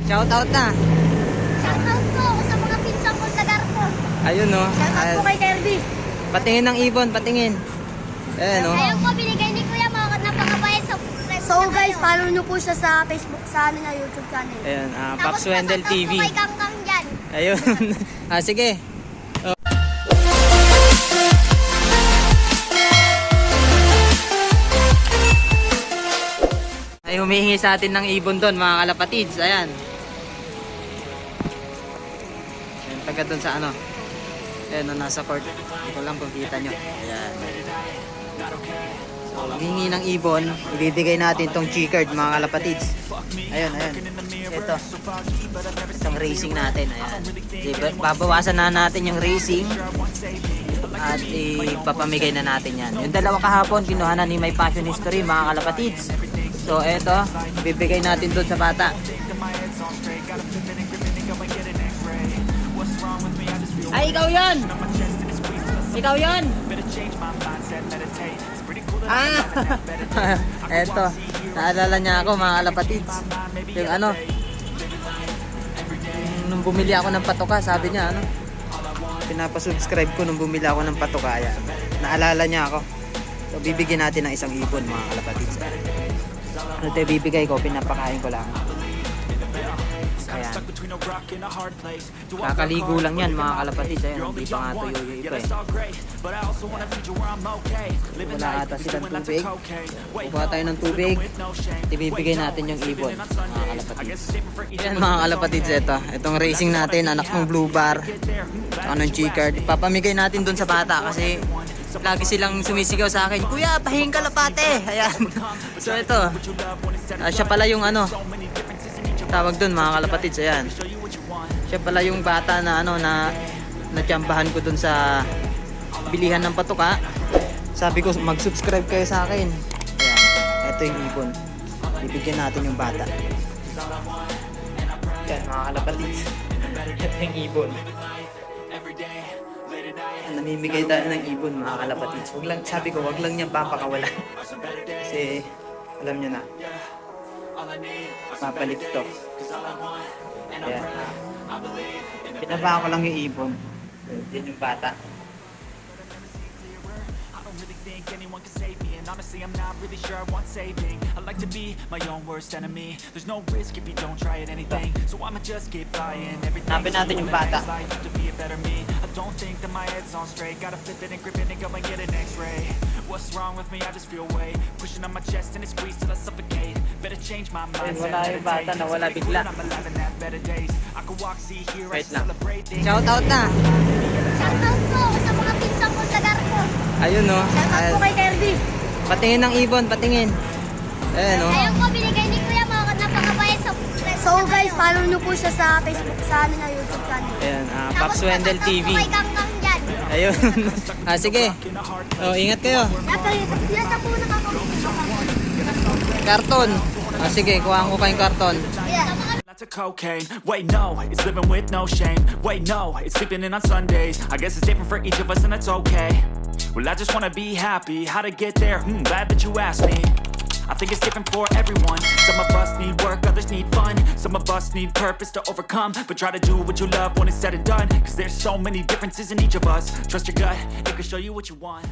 Shout out na. Shoutout po sa mga pinsang ko sa Garpo. Ayun no. Shoutout po kay Kirby. Patingin ng ibon, patingin. Ayan no. Ayun po, binigay ni Kuya, mga napakabait sa So guys, follow nyo po siya sa Facebook, sa amin na YouTube channel. Ayan, Tapos Pops Wendell pa-shoutout TV. po kay Kangkang dyan. Ayun. Sige. Ay humihingi sa atin ng ibon doon mga kalapatids. Ayan. Ayan, taga doon sa ano. Ayan, no, nasa court. Hindi ko lang kung kita nyo. Ayan. So, humihingi ng ibon. Ibibigay natin tong G-card mga kalapatids. Ayun, ayun. Ito. Itong racing natin. Ayan. Diba, babawasan na natin yung racing. At ipapamigay na natin yan. Yung dalawa kahapon, kinuha na ni My Passion History mga kalapatids. So eto, bibigay natin doon sa bata. Ay, ikaw yun! Ikaw yun! Eto, naalala niya ako mga kalapatids. Yung ano, nung bumili ako ng patoka, sabi niya ano, pinapasubscribe ko nung bumili ako ng patoka. Yan. Naalala niya ako. So bibigyan natin ng isang ibon mga kalapatids. Ano ito bibigay ko, pinapakain ko lang. Ayan. Kakaligo lang yan mga kalapatids. Ayan, hindi pa nga tuyo yung iba eh. Wala ata silang tubig. Kukuha tayo ng tubig. Ibibigay natin yung ibon mga kalapatids. Ayan mga kalapatids, ito. Itong racing natin, anak ng blue bar. Anong G-card. Papamigay natin dun sa bata kasi lagi silang sumisigaw sa akin, Kuya, pahing kalapate. Ayan. So ito, siya pala yung ano, tawag dun mga kalapatids. Ayan. Siya pala yung bata na ano, na natsambahan ko dun sa bilihan ng patoka. Sabi ko, mag-subscribe kayo sa akin. Ayan. Ito yung ibon. Bibigyan natin yung bata. Ayan mga kalapatids. Ito yung ibon. Namimigay tayo ng ibon mga kalapatids. Wag lang, sabi ko, wag lang niya papakawalan. Kasi alam niyo na, papalit to. Ayan. Pinaba ko lang yung ibon. Yan yung bata. Anyone can save me, and honestly I'm not really sure I want saving. I like to be my own worst enemy. There's no risk if you don't try at anything, so I'ma just keep buying everything. Hanapin natin yung bata. Life to be a better me. I don't think that my head's on straight. Gotta flip it and grip it and go and get an X-ray. What's wrong with me? I just feel weight pushing on my chest and it squeezes till I suffocate. Better change my mindset. Wala yung bata, nawala bigla. I'm alive and have better days. I could walk, see, hear, I Wait lang. celebrate things. Shout out na. Shoutout po sa mga pinsang ko sa Garpo. Ayun no. Shoutout po kay Kirby. Patingin ng ibon, patingin. Ayan no. Ayun po, binigay ni Kuya, mga napakabait sa So guys, follow nyo po siya sa Facebook, sa amin na YouTube channel. Ayan, Pops Wendell TV. Tapos pa-shoutout po kay Kangkang dyan. Ayun. Sige. Oh, ingat kayo. Nasa po nakakapagod. Karton. Sige, kuhaan ko kayong karton. Yeah. Not to cocaine. Wait, no, it's living with no shame. Wait, no, it's sleeping in on Sundays. I guess it's different for each of us, and that's okay. Well, I just wanna be happy. How to get there? Glad that you asked me. I think it's different for everyone. Some of us need work, others need fun. Some of us need purpose to overcome. But try to do what you love when it's said and done. Cause there's so many differences in each of us. Trust your gut, it can show you what you want.